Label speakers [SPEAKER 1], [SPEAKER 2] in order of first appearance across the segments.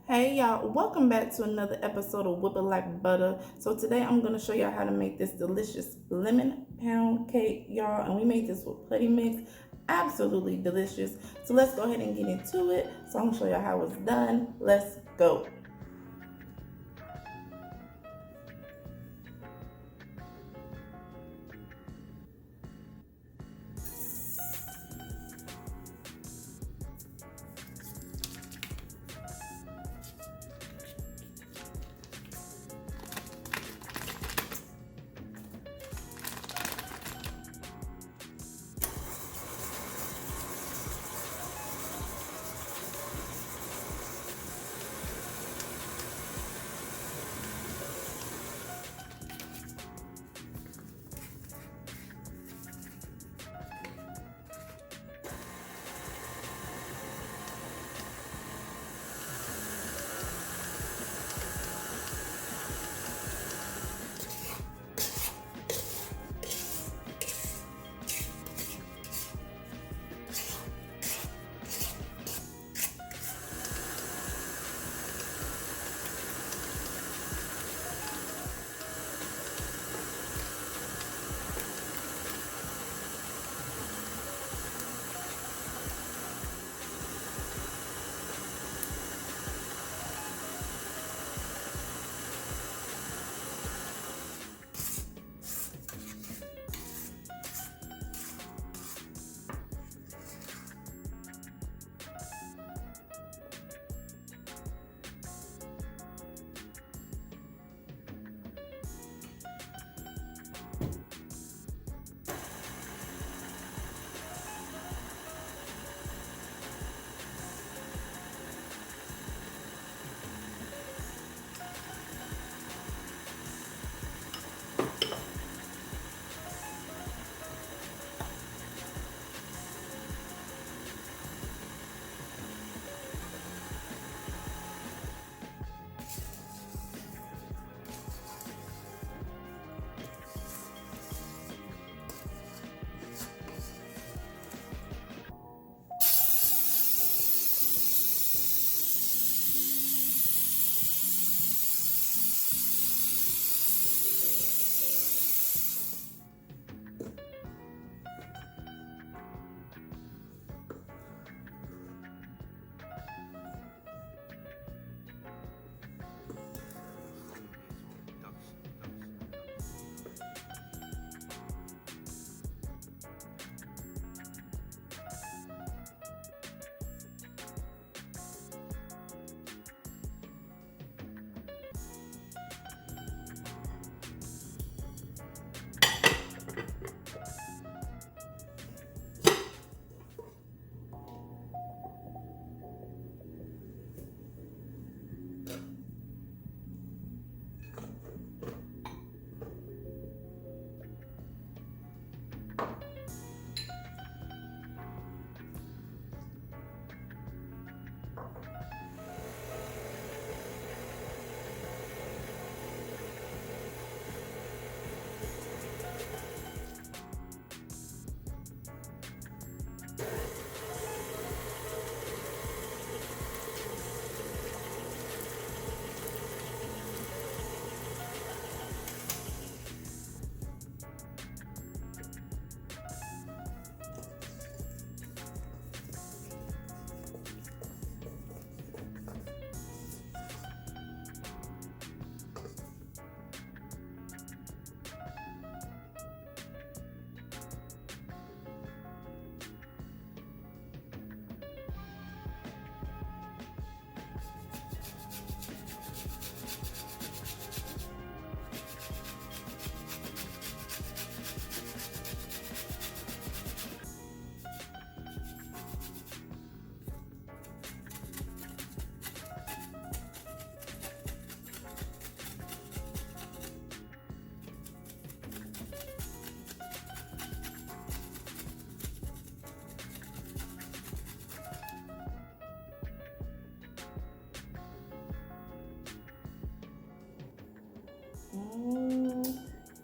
[SPEAKER 1] Hey y'all, welcome back to another episode of Whip It Like Butter. So today I'm going to show y'all how to make this delicious lemon pound cake, y'all. And we made this with putty mix. Absolutely delicious. So let's go ahead and get into it. So I'm going to show y'all how it's done. Let's go.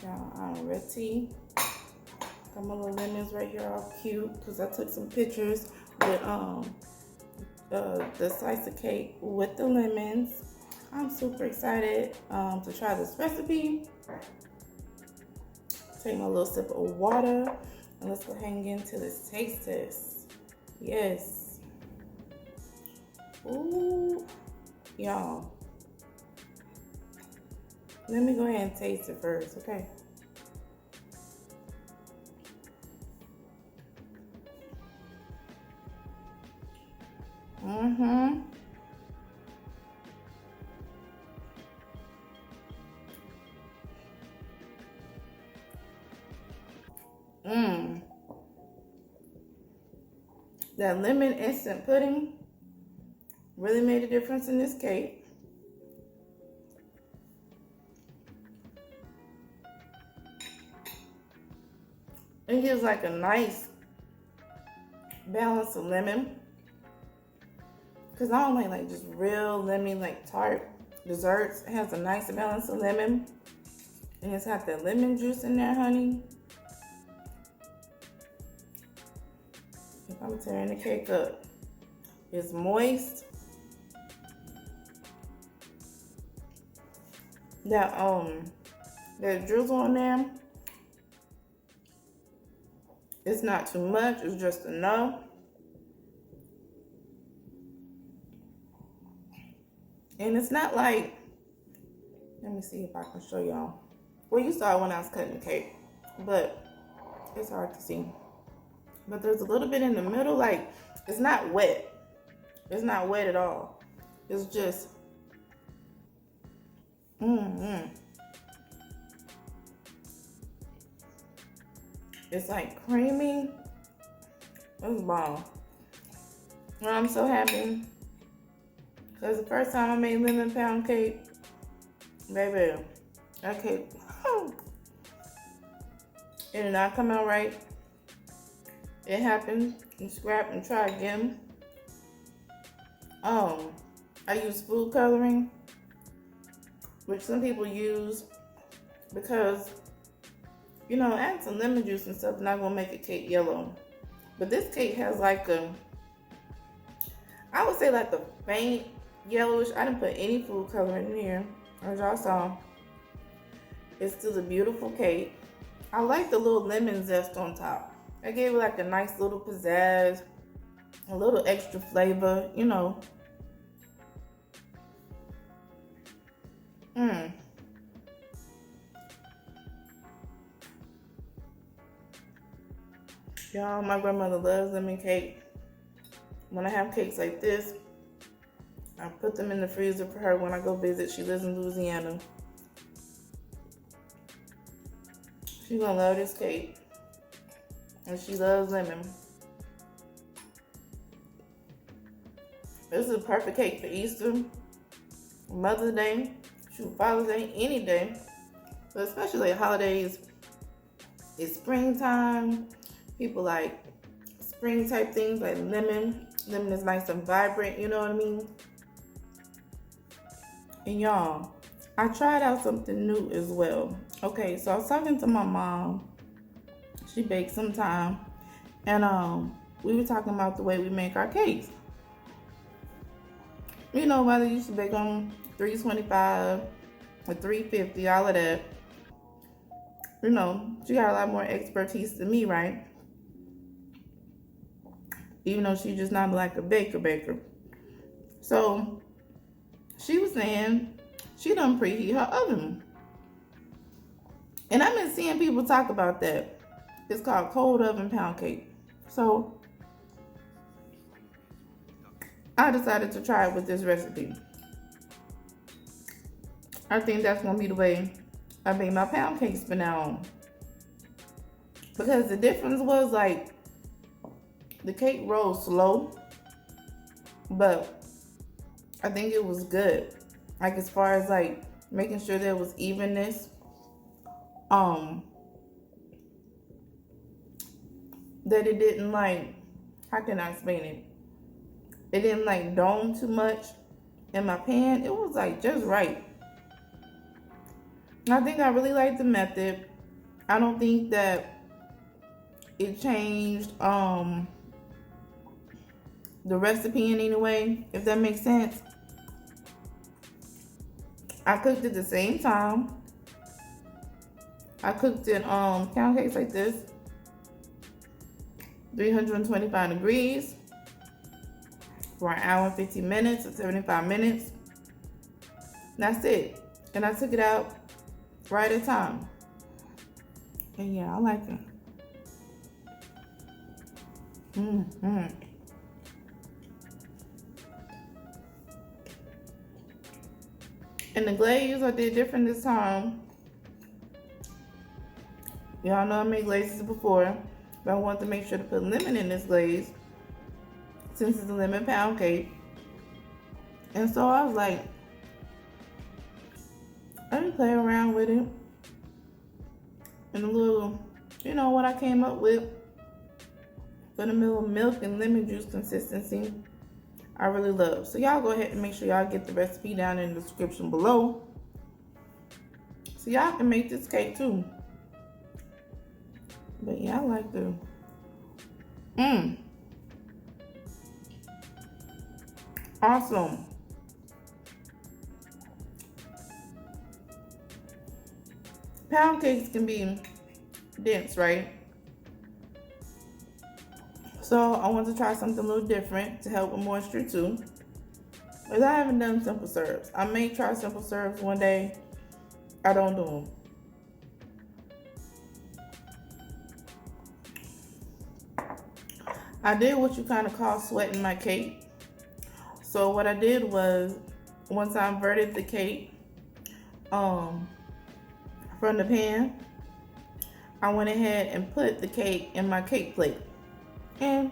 [SPEAKER 1] Y'all, I'm ready. Got my little lemons right here, all cute, because I took some pictures with the slice of cake with the lemons. I'm super excited to try this recipe. Take my little sip of water and let's go ahead and get into this taste test. Yes. Ooh, y'all. Let me go ahead and taste it first, okay? Mm-hmm. Mmm. That lemon instant pudding really made a difference in this cake. It gives like a nice balance of lemon. Cause I don't like just real lemon, like tart desserts. It has a nice balance of lemon. And it's got that lemon juice in there, honey. I'm tearing the cake up. It's moist. That drizzle on there, it's not too much, it's just enough. And it's not like, let me see if I can show y'all. Well, you saw it when I was cutting the cake, but it's hard to see. But there's a little bit in the middle, like it's not wet. It's not wet at all. It's just, It's like creamy. It's bomb. And I'm so happy because the first time I made lemon pound cake, baby, that cake, it did not come out right. It happened. You scrap and try again. I use food coloring, which some people use because, you know, add some lemon juice and stuff, not gonna make a cake yellow. But this cake has like I would say like a faint yellowish. I didn't put any food coloring in here, as y'all saw. It's still a beautiful cake. I like the little lemon zest on top. I gave it like a nice little pizzazz, a little extra flavor, you know. Y'all, my grandmother loves lemon cake. When I have cakes like this, I put them in the freezer for her when I go visit. She lives in Louisiana. She's gonna love this cake. And she loves lemon. This is a perfect cake for Easter, Mother's Day, Father's Day, any day. But especially like holidays. It's springtime. People like spring type things like lemon. Lemon is nice and vibrant, you know what I mean? And y'all, I tried out something new as well. Okay, so I was talking to my mom. She bakes sometime. And we were talking about the way we make our cakes. You know, whether you used to bake on 325 or 350, all of that. You know, she got a lot more expertise than me, right? Even though she's just not like a baker. So she was saying she done preheat her oven. And I've been seeing people talk about that. It's called cold oven pound cake. So I decided to try it with this recipe. I think that's gonna be the way I make my pound cakes from now on. Because the difference was like the cake rose slow, but I think it was good. Like as far as like making sure there was evenness. That it didn't like, how can I explain it? It didn't like dome too much in my pan. It was like just right. I think I really like the method. I don't think that it changed the recipe in any way, if that makes sense. I cooked it the same time. I cooked it pound cakes like this, 325 degrees for an hour and 15 minutes or 75 minutes. That's it. And I took it out right at time. And yeah, I like it. And the glaze I did different this time. Y'all know I made glazes before, but I wanted to make sure to put lemon in this glaze since it's a lemon pound cake. And so I was like, let me play around with it. And a little, you know what I came up with for the milk and lemon juice consistency, I really love. So y'all go ahead and make sure y'all get the recipe down in the description below, so y'all can make this cake too. But yeah, I like the awesome. Pound cakes can be dense, right? So I want to try something a little different to help with moisture too. Because I haven't done simple serves. I may try simple serves one day. I don't do them. I did what you kind of call sweating my cake. So what I did was, once I inverted the cake from the pan, I went ahead and put the cake in my cake plate. And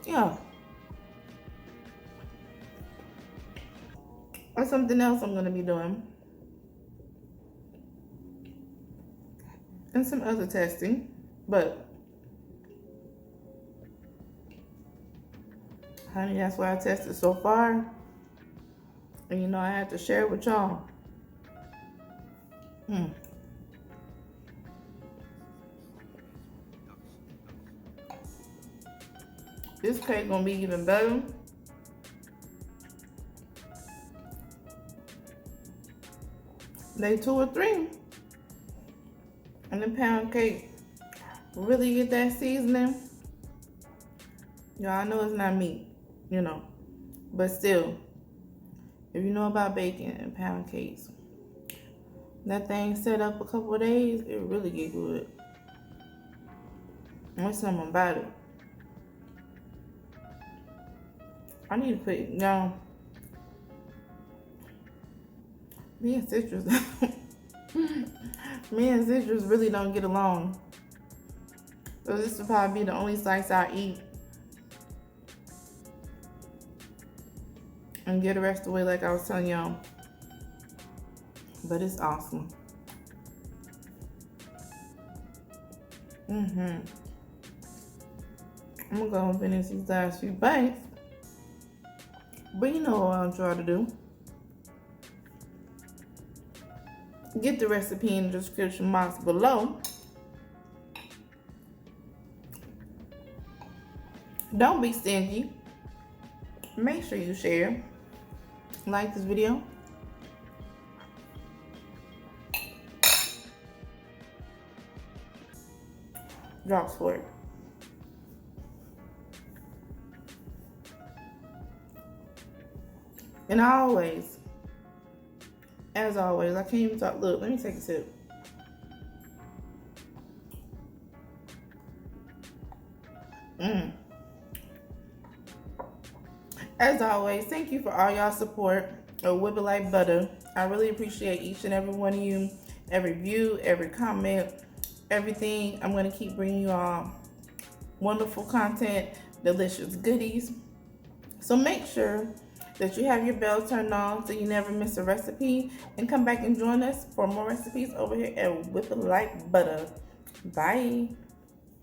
[SPEAKER 1] yeah, that's something else I'm gonna be doing. And some other testing, but honey, that's what I tested so far. And you know, I had to share it with y'all. This cake gonna be even better. Day 2 or 3. And the pound cake really get that seasoning. Y'all know it's not meat, you know. But still, if you know about bacon and pound cakes, that thing set up a couple of days, it really get good. There's something about it. I need to put it down. Me and Citrus really don't get along. So this will probably be the only slice I eat. And get the rest away like I was telling y'all. But it's awesome. I'm gonna go and finish these last few bites. But you know what I'm trying to do. Get the recipe in the description box below. Don't be stingy. Make sure you share. Like this video. Drops for it. And as always, I can't even talk. Look, let me take a sip. As always, thank you for all y'all support of Whip It Like Butter. I really appreciate each and every one of you, every view, every comment, everything. I'm going to keep bringing you all wonderful content, delicious goodies. So make sure that you have your bell turned on so you never miss a recipe, and come back and join us for more recipes over here at Whip It Like Butter. Bye.